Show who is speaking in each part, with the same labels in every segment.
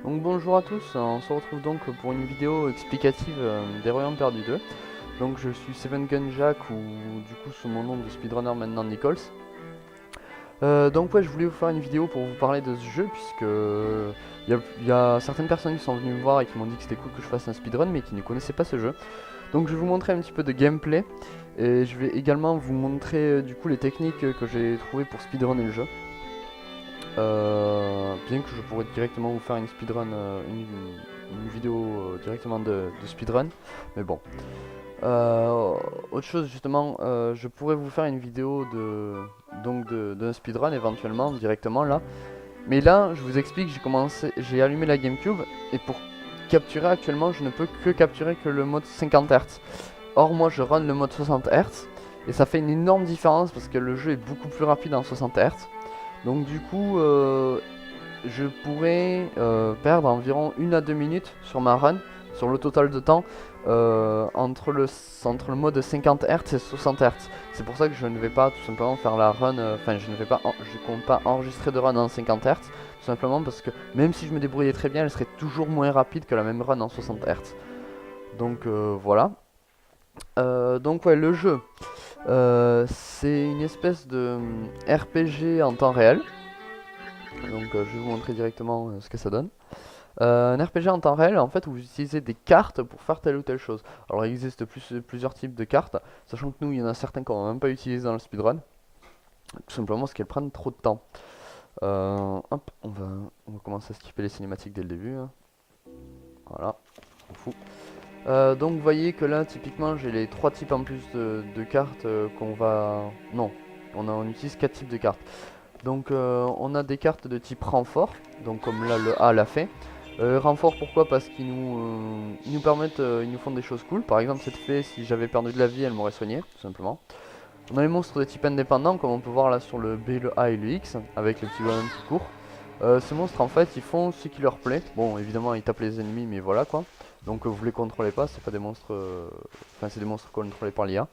Speaker 1: Donc bonjour à tous, on se retrouve donc pour une vidéo explicative des Royaumes perdus 2. Donc je suis Seven Gun Jack ou du coup sous mon nom de speedrunner maintenant Nichols. Donc ouais, je voulais vous faire une vidéo pour vous parler de ce jeu puisque il y a certaines personnes qui sont venues me voir et qui m'ont dit que c'était cool que je fasse un speedrun mais qui ne connaissaient pas ce jeu. Donc je vais vous montrer un petit peu de gameplay et je vais également vous montrer du coup les techniques que j'ai trouvées pour speedrunner le jeu. Bien que je pourrais directement vous faire une speedrun, une vidéo directement de speedrun, mais bon. Autre chose justement, je pourrais vous faire une vidéo d'un speedrun éventuellement directement là. Mais là, je vous explique, j'ai allumé la GameCube et pour capturer actuellement, je ne peux que capturer que le mode 50 Hz. Or moi, je run le mode 60 Hz et ça fait une énorme différence parce que le jeu est beaucoup plus rapide en 60 Hz. Donc du coup, je pourrais perdre environ 1 à 2 minutes sur ma run, sur le total de temps, entre le mode 50 Hz et 60 Hz. C'est pour ça que je ne vais pas tout simplement faire la run, enfin je compte pas enregistrer de run en 50 Hz, tout simplement parce que même si je me débrouillais très bien, elle serait toujours moins rapide que la même run en 60 Hz. Donc voilà. Donc ouais, le jeu, c'est une espèce de RPG en temps réel. Donc je vais vous montrer directement ce que ça donne. Un RPG en temps réel, en fait, où vous utilisez des cartes pour faire telle ou telle chose. Alors il existe plusieurs types de cartes, sachant que nous, il y en a certains qu'on va même pas utiliser dans le speedrun, tout simplement parce qu'elles prennent trop de temps. Hop, on va commencer à skipper les cinématiques dès le début, hein. Voilà, on fout. Donc vous voyez que là, typiquement, j'ai les trois types en plus de cartes qu'on va... Non, on utilise quatre types de cartes. Donc on a des cartes de type renfort, donc comme là le A l'a fait. Renfort pourquoi? Parce ils nous permettent, ils nous font des choses cool. Par exemple cette fée, si j'avais perdu de la vie, elle m'aurait soigné, tout simplement. On a les monstres de type indépendant, comme on peut voir là sur le B, le A et le X, avec le petit bonhomme qui court. Ces monstres en fait, ils font ce qui leur plaît. Bon, évidemment, ils tapent les ennemis, mais voilà quoi. Donc vous les contrôlez pas, c'est pas des monstres... Enfin, c'est des monstres contrôlés par l'IA.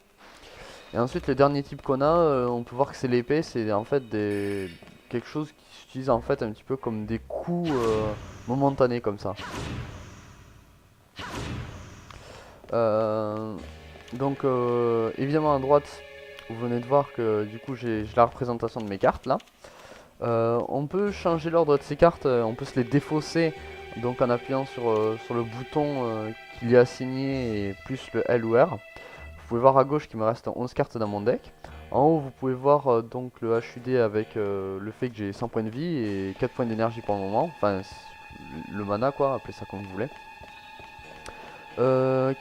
Speaker 1: Et ensuite, le dernier type qu'on a, on peut voir que c'est l'épée, c'est en fait quelque chose qui s'utilise en fait un petit peu comme des coups momentanés comme ça. Euh, donc évidemment à droite, vous venez de voir que du coup j'ai la représentation de mes cartes là. On peut changer l'ordre de ces cartes, on peut se les défausser donc en appuyant sur le bouton qu'il y a assigné et plus le L ou R. Vous pouvez voir à gauche qu'il me reste 11 cartes dans mon deck. En haut, vous pouvez voir donc le HUD avec le fait que j'ai 100 points de vie et 4 points d'énergie pour le moment. Enfin, le mana quoi, appelez ça comme vous voulez.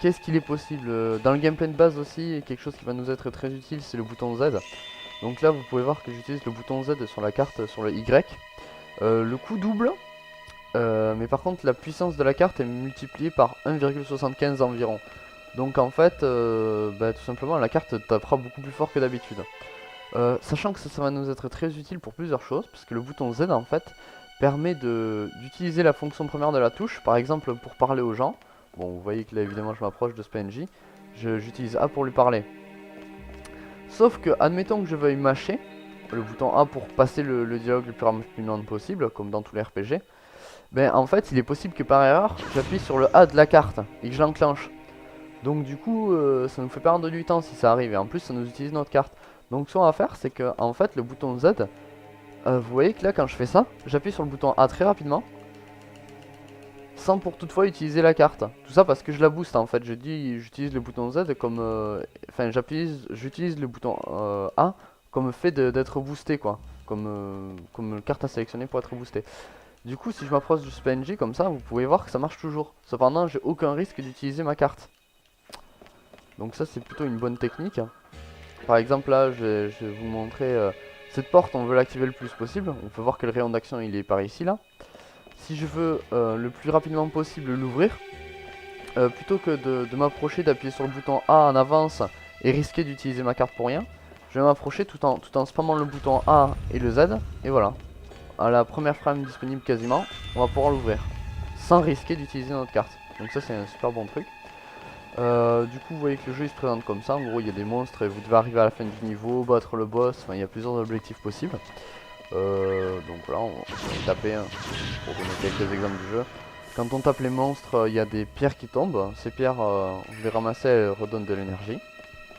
Speaker 1: Qu'est-ce qu'il est possible dans le gameplay de base aussi, quelque chose qui va nous être très utile, c'est le bouton Z. Donc là, vous pouvez voir que j'utilise le bouton Z sur la carte, sur le Y. Le coup double, mais par contre, la puissance de la carte est multipliée par 1,75 environ. Donc en fait, tout simplement la carte tapera beaucoup plus fort que d'habitude. Sachant que ça va nous être très utile pour plusieurs choses, parce que le bouton Z en fait permet d'utiliser la fonction première de la touche, par exemple pour parler aux gens. Bon, vous voyez que là évidemment je m'approche de ce PNJ, j'utilise A pour lui parler. Sauf que, admettons que je veuille mâcher, le bouton A pour passer le dialogue le plus rapidement possible, comme dans tous les RPG, ben en fait il est possible que par erreur j'appuie sur le A de la carte et que je l'enclenche. Donc du coup, ça nous fait perdre du temps si ça arrive, et en plus ça nous utilise notre carte. Donc ce qu'on va faire, c'est que en fait le bouton Z, vous voyez que là quand je fais ça, j'appuie sur le bouton A très rapidement, sans pour toutefois utiliser la carte. Tout ça parce que je la booste en fait, j'utilise le bouton Z comme... Enfin j'utilise le bouton A comme fait d'être boosté quoi, comme carte à sélectionner pour être boosté. Du coup si je m'approche du PNJ comme ça, vous pouvez voir que ça marche toujours. Cependant j'ai aucun risque d'utiliser ma carte. Donc ça c'est plutôt une bonne technique. Par exemple là je vais vous montrer cette porte, on veut l'activer le plus possible. On peut voir que le rayon d'action il est par ici là. Si je veux le plus rapidement possible l'ouvrir, plutôt que de m'approcher, d'appuyer sur le bouton A en avance et risquer d'utiliser ma carte pour rien, je vais m'approcher tout en spammant le bouton A et le Z, et voilà. À la première frame disponible quasiment, on va pouvoir l'ouvrir, sans risquer d'utiliser notre carte. Donc ça c'est un super bon truc. Du coup vous voyez que le jeu il se présente comme ça, en gros il y a des monstres et vous devez arriver à la fin du niveau, battre le boss, enfin il y a plusieurs objectifs possibles. Donc voilà, on va taper hein, pour donner quelques exemples du jeu. Quand on tape les monstres, il y a des pierres qui tombent. Ces pierres, on les ramasser, elles redonnent de l'énergie.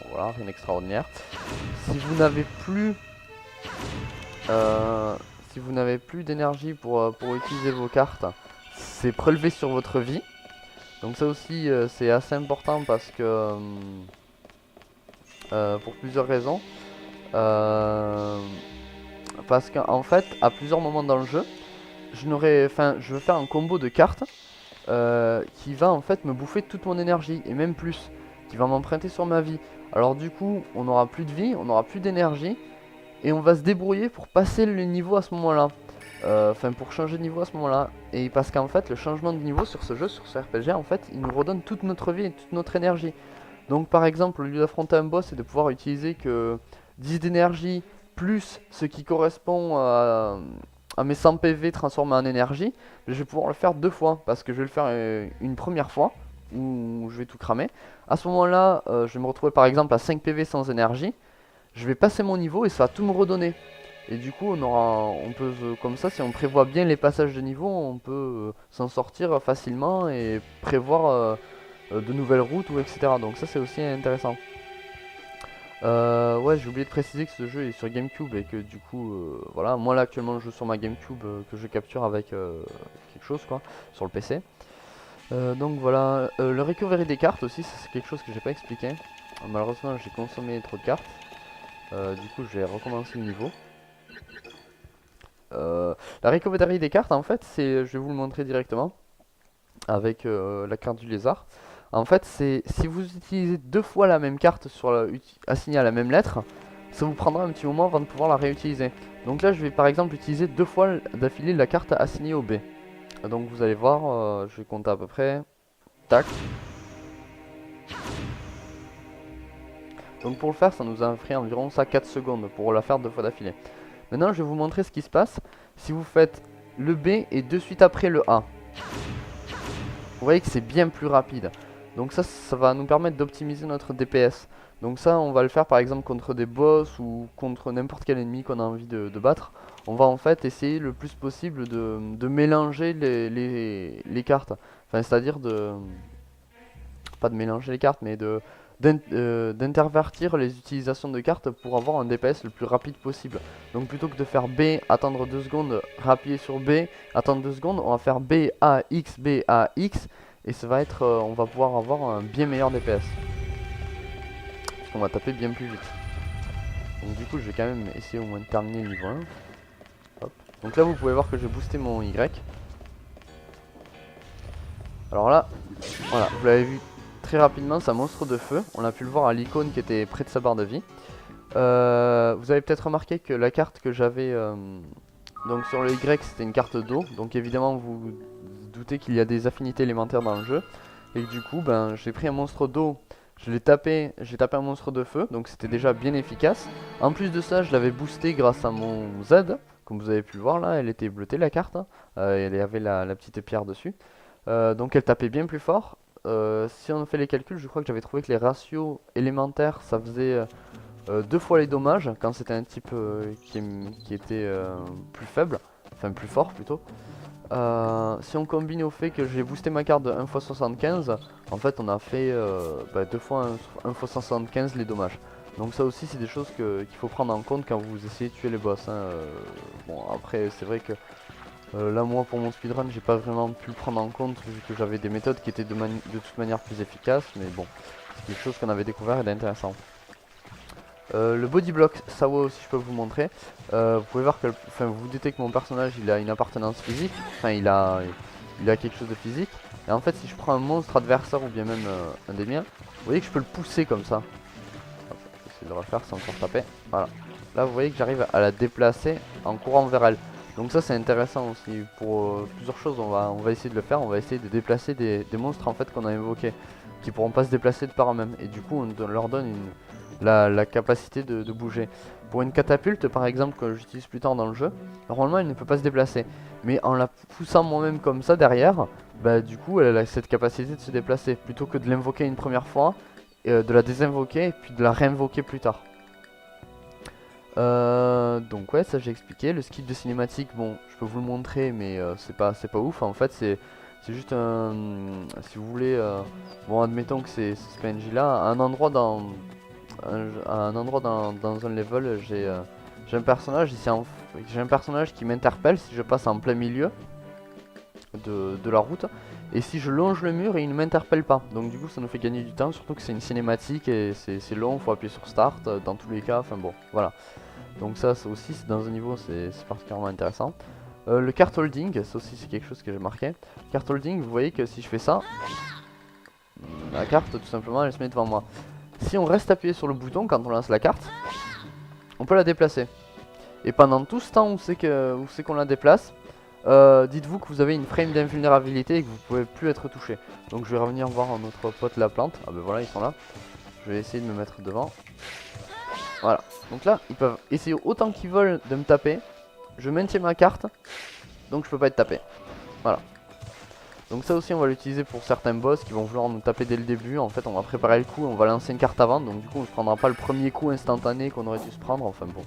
Speaker 1: Bon, voilà, rien d'extraordinaire. Si vous n'avez plus, euh, si vous n'avez plus d'énergie pour utiliser vos cartes, c'est prélevé sur votre vie. Donc ça aussi, c'est assez important parce que pour plusieurs raisons. Euh, Parce qu'en fait, à plusieurs moments dans le jeu, je veux faire un combo de cartes qui va en fait me bouffer toute mon énergie et même plus, qui va m'emprunter sur ma vie. Alors du coup, on n'aura plus de vie, on n'aura plus d'énergie et on va se débrouiller pour passer le niveau à ce moment-là. Enfin, pour changer de niveau à ce moment-là. Et parce qu'en fait, le changement de niveau sur ce jeu, sur ce RPG, en fait, il nous redonne toute notre vie et toute notre énergie. Donc par exemple, au lieu d'affronter un boss et de pouvoir utiliser que 10 d'énergie plus ce qui correspond à mes 100 PV transformés en énergie, je vais pouvoir le faire deux fois parce que je vais le faire une première fois où je vais tout cramer. À ce moment-là, je vais me retrouver par exemple à 5 PV sans énergie. Je vais passer mon niveau et ça va tout me redonner. Et du coup, on peut comme ça, si on prévoit bien les passages de niveau, on peut s'en sortir facilement et prévoir de nouvelles routes ou etc. Donc ça c'est aussi intéressant. Ouais, j'ai oublié de préciser que ce jeu est sur GameCube et que du coup, voilà, moi là actuellement je joue sur ma GameCube que je capture avec quelque chose quoi, sur le PC. Donc voilà, le recovery des cartes aussi, c'est quelque chose que j'ai pas expliqué. Malheureusement j'ai consommé trop de cartes, du coup je vais recommencer le niveau. La recovery des cartes en fait, c'est, je vais vous le montrer directement avec la carte du lézard. En fait, c'est si vous utilisez deux fois la même carte assignée à la même lettre, ça vous prendra un petit moment avant de pouvoir la réutiliser. Donc là, je vais par exemple utiliser deux fois d'affilée la carte assignée au B. Donc vous allez voir, je vais compter à peu près. Tac. Donc pour le faire, ça nous a pris environ 4 secondes pour la faire deux fois d'affilée. Maintenant, je vais vous montrer ce qui se passe si vous faites le B et de suite après le A. Vous voyez que c'est bien plus rapide. Donc ça va nous permettre d'optimiser notre DPS. Donc ça, on va le faire par exemple contre des boss ou contre n'importe quel ennemi qu'on a envie de battre. On va en fait essayer le plus possible de mélanger les cartes. Enfin, c'est-à-dire de... Pas de mélanger les cartes, mais d'intervertir les utilisations de cartes pour avoir un DPS le plus rapide possible. Donc plutôt que de faire B, attendre 2 secondes, appuyer sur B, attendre 2 secondes, on va faire B, A, X, B, A, X. Et ça va être, on va pouvoir avoir un bien meilleur DPS. Parce qu'on va taper bien plus vite. Donc du coup je vais quand même essayer au moins de terminer le niveau 1. Hop. Donc là vous pouvez voir que j'ai boosté mon Y. Alors là, voilà, vous l'avez vu très rapidement, c'est un monstre de feu. On a pu le voir à l'icône qui était près de sa barre de vie. Vous avez peut-être remarqué que la carte que j'avais donc sur le Y c'était une carte d'eau. Donc évidemment vous vous doutez qu'il y a des affinités élémentaires dans le jeu. Et du coup ben, j'ai pris un monstre d'eau, j'ai tapé un monstre de feu. Donc c'était déjà bien efficace. En plus de ça je l'avais boosté grâce à mon Z. Comme vous avez pu le voir là, elle était bleutée la carte. Elle avait la petite pierre dessus. Donc elle tapait bien plus fort. Si on fait les calculs, je crois que j'avais trouvé que les ratios élémentaires ça faisait deux fois les dommages quand c'était un type qui était plus faible, enfin plus fort plutôt. Si on combine au fait que j'ai boosté ma carte de 1 x 75, en fait on a fait 2 fois 1 x 75 les dommages. Donc ça aussi c'est des choses qu'il faut prendre en compte quand vous essayez de tuer les boss. Hein. Bon après c'est vrai que là moi pour mon speedrun j'ai pas vraiment pu le prendre en compte vu que j'avais des méthodes qui étaient de toute manière plus efficaces, mais bon c'est quelque chose qu'on avait découvert et d'intéressant. Le body block, ça aussi je peux vous montrer. Vous pouvez voir que, enfin vous doutez que mon personnage il a une appartenance physique, enfin il a quelque chose de physique. Et en fait si je prends un monstre adversaire ou bien même un des miens, vous voyez que je peux le pousser comme ça. Hop, je vais essayer de le refaire sans encore taper. Voilà. Là vous voyez que j'arrive à la déplacer en courant vers elle. Donc ça c'est intéressant aussi pour plusieurs choses. On va essayer de le faire. On va essayer de déplacer des monstres en fait qu'on a invoqués, qui pourront pas se déplacer de par eux-mêmes. Et du coup on leur donne la capacité de bouger. Pour une catapulte par exemple que j'utilise plus tard dans le jeu, normalement elle ne peut pas se déplacer. Mais en la poussant moi-même comme ça derrière, bah du coup elle a cette capacité de se déplacer. Plutôt que de l'invoquer une première fois, de la désinvoquer et puis de la réinvoquer plus tard. Donc ouais, ça j'ai expliqué. Le skip de cinématique, bon, je peux vous le montrer, mais c'est pas ouf. En fait, c'est juste un, si vous voulez, bon, admettons que c'est ce PNJ là, à un endroit dans un level, j'ai un personnage ici, j'ai un personnage qui m'interpelle si je passe en plein milieu de la route, et si je longe le mur, il ne m'interpelle pas. Donc du coup, ça nous fait gagner du temps, surtout que c'est une cinématique et c'est long, faut appuyer sur Start dans tous les cas. Enfin bon, voilà. Donc ça aussi, dans un niveau, c'est particulièrement intéressant. Le cart holding, ça aussi c'est quelque chose que j'ai marqué. Cart holding, vous voyez que si je fais ça, la carte tout simplement elle se met devant moi. Si on reste appuyé sur le bouton quand on lance la carte, on peut la déplacer. Et pendant tout ce temps où c'est qu'on la déplace, dites-vous que vous avez une frame d'invulnérabilité et que vous pouvez plus être touché. Donc je vais revenir voir notre pote la plante. Ah ben voilà, ils sont là. Je vais essayer de me mettre devant. Voilà. Donc là, ils peuvent essayer autant qu'ils veulent de me taper. Je maintiens ma carte, donc je peux pas être tapé. Voilà. Donc ça aussi on va l'utiliser pour certains boss qui vont vouloir nous taper dès le début. En fait on va préparer le coup, on va lancer une carte avant. Donc du coup on se prendra pas le premier coup instantané qu'on aurait dû se prendre. Enfin bon.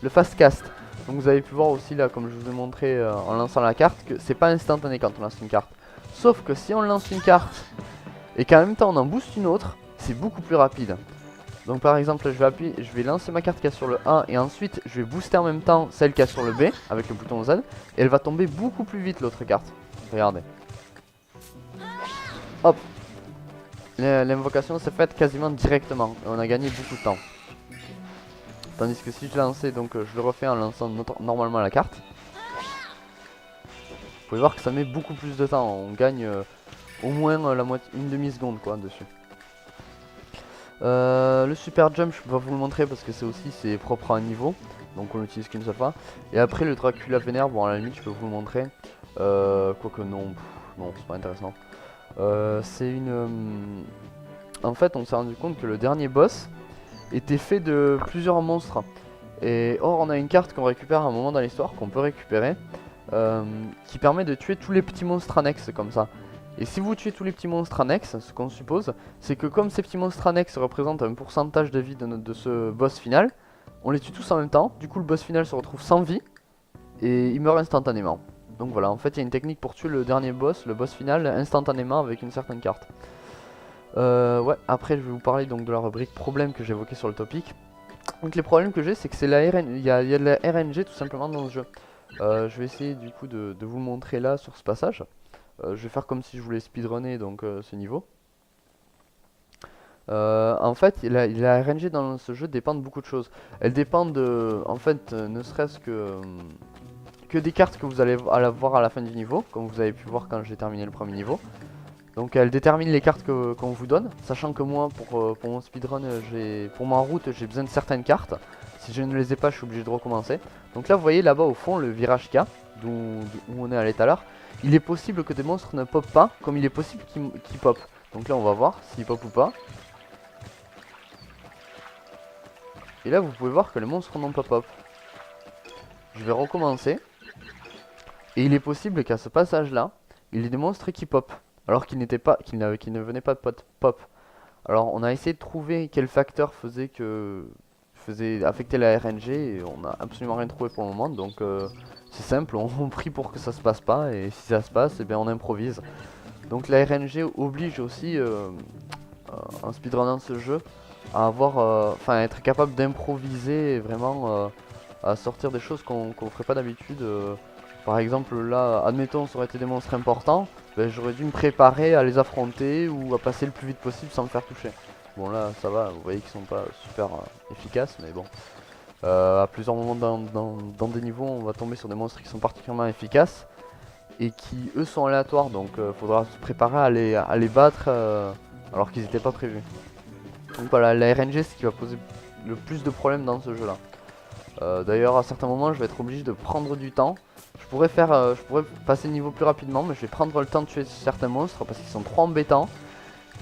Speaker 1: Le fast cast. Donc vous avez pu voir aussi là, comme je vous ai montré en lançant la carte, que c'est pas instantané quand on lance une carte. Sauf que si on lance une carte et qu'en même temps on en booste une autre, c'est beaucoup plus rapide. Donc par exemple je vais lancer ma carte qui est sur le A et ensuite je vais booster en même temps celle qui est sur le B avec le bouton Z. Et elle va tomber beaucoup plus vite l'autre carte. Regardez. Hop. L'invocation s'est faite quasiment directement et on a gagné beaucoup de temps. Tandis que si je lançais, donc je le refais en lançant normalement la carte. Vous pouvez voir que ça met beaucoup plus de temps, on gagne au moins la moitié, une demi-seconde quoi dessus. Le super jump je peux pas vous le montrer parce que c'est propre à un niveau. Donc on l'utilise qu'une seule fois. Et après le Dracula vénère, bon à la limite je peux vous le montrer. Quoique non, non c'est pas intéressant. C'est une... En fait on s'est rendu compte que le dernier boss était fait de plusieurs monstres. Et or on a une carte qu'on récupère à un moment dans l'histoire, qu'on peut récupérer, qui permet de tuer tous les petits monstres annexes comme ça. Et si vous tuez tous les petits monstres annexes, ce qu'on suppose, c'est que comme ces petits monstres annexes représentent un pourcentage de vie de ce boss final, on les tue tous en même temps, du coup le boss final se retrouve sans vie, et il meurt instantanément. Donc voilà, en fait il y a une technique pour tuer le dernier boss, le boss final, instantanément avec une certaine carte. Ouais, après je vais vous parler donc de la rubrique problème que j'évoquais sur le topic. Donc les problèmes que j'ai, c'est que c'est la il y a de la RNG tout simplement dans ce jeu. Je vais essayer du coup de vous le montrer là sur ce passage. Je vais faire comme si je voulais speedrunner donc ce niveau. En fait, la RNG dans ce jeu dépend de beaucoup de choses. Elle dépend de, en fait, ne serait-ce que des cartes que vous allez voir à la fin du niveau, comme vous avez pu voir quand j'ai terminé le premier niveau. Donc elle détermine les cartes qu'on vous donne, sachant que moi pour mon speedrun, pour ma route j'ai besoin de certaines cartes. Si je ne les ai pas, je suis obligé de recommencer. Donc là vous voyez là-bas au fond le virage K, où on est allé tout à l'heure. Il est possible que des monstres ne popent pas, comme il est possible qu'ils popent. Donc là on va voir s'ils popent ou pas. Et là vous pouvez voir que les monstres n'ont pas pop. Je vais recommencer. Et il est possible qu'à ce passage là, il y ait des monstres qui popent. Alors qu'ils ne venaient pas de pop. Alors on a essayé de trouver quel facteur faisait affecter la RNG et on n'a absolument rien trouvé pour le moment. Donc c'est simple, on prie pour que ça se passe pas et si ça se passe, eh bien on improvise. Donc la RNG oblige aussi en speedrunnant ce jeu à être capable d'improviser et vraiment à sortir des choses qu'on ferait pas d'habitude. Par exemple là, admettons ça aurait été des monstres importants, ben, j'aurais dû me préparer à les affronter ou à passer le plus vite possible sans me faire toucher. Bon là ça va, vous voyez qu'ils sont pas super efficaces mais bon. À plusieurs moments dans des niveaux on va tomber sur des monstres qui sont particulièrement efficaces et qui eux sont aléatoires, donc faudra se préparer à les battre alors qu'ils n'étaient pas prévus. Donc voilà, la RNG c'est ce qui va poser le plus de problèmes dans ce jeu là. D'ailleurs à certains moments je vais être obligé de prendre du temps. Je pourrais passer le niveau plus rapidement, mais je vais prendre le temps de tuer certains monstres parce qu'ils sont trop embêtants.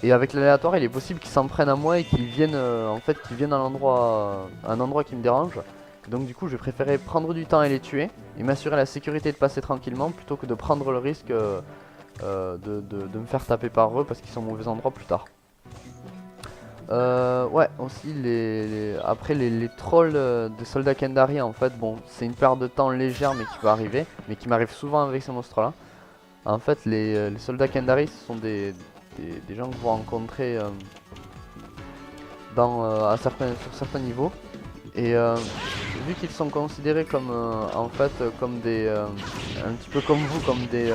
Speaker 1: Et avec l'aléatoire, il est possible qu'ils s'en prennent à moi et qu'ils viennent à un endroit qui me dérange. Donc du coup, je vais préférer prendre du temps et les tuer et m'assurer la sécurité de passer tranquillement plutôt que de prendre le risque de me faire taper par eux parce qu'ils sont au mauvais endroit plus tard. Ouais, aussi après les trolls de soldats Kendari, en fait, bon, c'est une perte de temps légère mais qui peut arriver, mais qui m'arrive souvent avec ces monstres là. En fait, les soldats Kendari, ce sont des gens que vous rencontrez sur certains niveaux. Et vu qu'ils sont considérés comme en fait comme un petit peu comme vous, comme des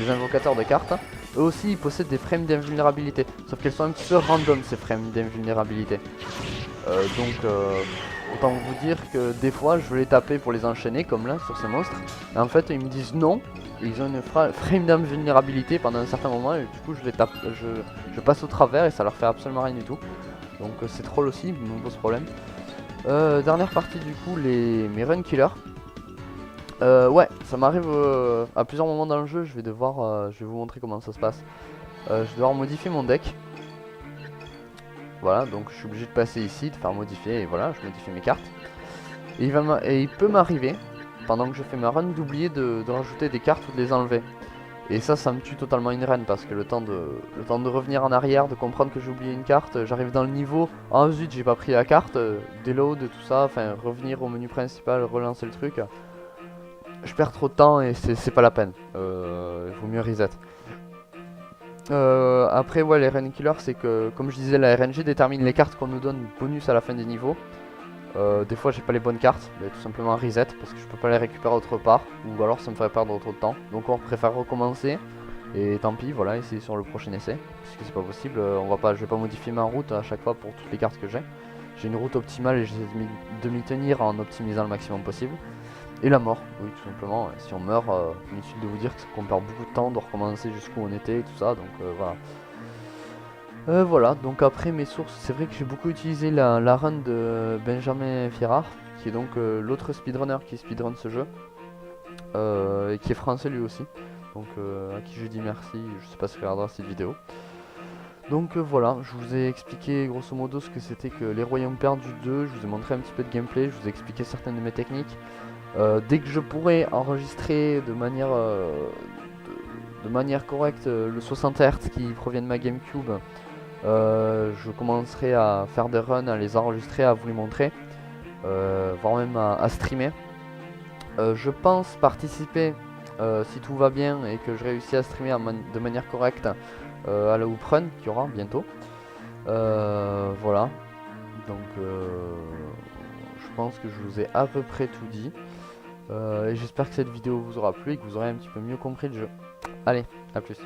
Speaker 1: invocateurs de cartes, eux aussi ils possèdent des frames d'invulnérabilité, sauf qu'elles sont un petit peu random ces frames d'invulnérabilité. Autant vous dire que des fois je veux les taper pour les enchaîner comme là sur ces monstres, et en fait ils me disent non, et ils ont une frame d'invulnérabilité pendant un certain moment, et du coup je les tape, je passe au travers et ça leur fait absolument rien du tout. Donc c'est troll aussi, il me pose problème. Dernière partie du coup, mes run killers. Ouais, ça m'arrive à plusieurs moments dans le jeu, je vais vous montrer comment ça se passe. Je vais devoir modifier mon deck. Voilà, donc je suis obligé de passer ici, de faire modifier, et voilà, je modifie mes cartes. Et il peut m'arriver, pendant que je fais ma run, d'oublier de rajouter des cartes ou de les enlever. Et ça me tue totalement une reine parce que le temps de revenir en arrière, de comprendre que j'ai oublié une carte, j'arrive dans le niveau, ah zut j'ai pas pris la carte, déload tout ça, enfin revenir au menu principal, relancer le truc. Je perds trop de temps et c'est pas la peine, il vaut mieux reset. Après ouais les RN killers c'est que comme je disais la RNG détermine les cartes qu'on nous donne bonus à la fin des niveaux. Des fois j'ai pas les bonnes cartes, mais tout simplement reset parce que je peux pas les récupérer autre part, ou alors ça me ferait perdre trop de temps. Donc on préfère recommencer, et tant pis, voilà, essayer sur le prochain essai, puisque c'est pas possible, je vais pas modifier ma route à chaque fois pour toutes les cartes que j'ai. J'ai une route optimale et j'essaie de m'y tenir en optimisant le maximum possible. Et la mort, oui tout simplement, si on meurt, inutile de vous dire qu'on perd beaucoup de temps de recommencer jusqu'où on était et tout ça, donc voilà. Voilà, donc après mes sources, c'est vrai que j'ai beaucoup utilisé la run de Benjamin Fierard, qui est donc l'autre speedrunner qui speedrun ce jeu, et qui est français lui aussi, donc à qui je dis merci, je sais pas s'il regardera cette vidéo. Donc voilà, je vous ai expliqué grosso modo ce que c'était que les Royaumes Perdus 2, je vous ai montré un petit peu de gameplay, je vous ai expliqué certaines de mes techniques. Dès que je pourrai enregistrer de manière correcte le 60 Hz qui provient de ma GameCube, je commencerai à faire des runs, à les enregistrer, à vous les montrer, voire même à streamer. Je pense participer, si tout va bien et que je réussis à streamer de manière correcte, à la Hoop Run qu'il y aura bientôt. Voilà, donc je pense que je vous ai à peu près tout dit. Et j'espère que cette vidéo vous aura plu et que vous aurez un petit peu mieux compris le jeu. Allez, à plus.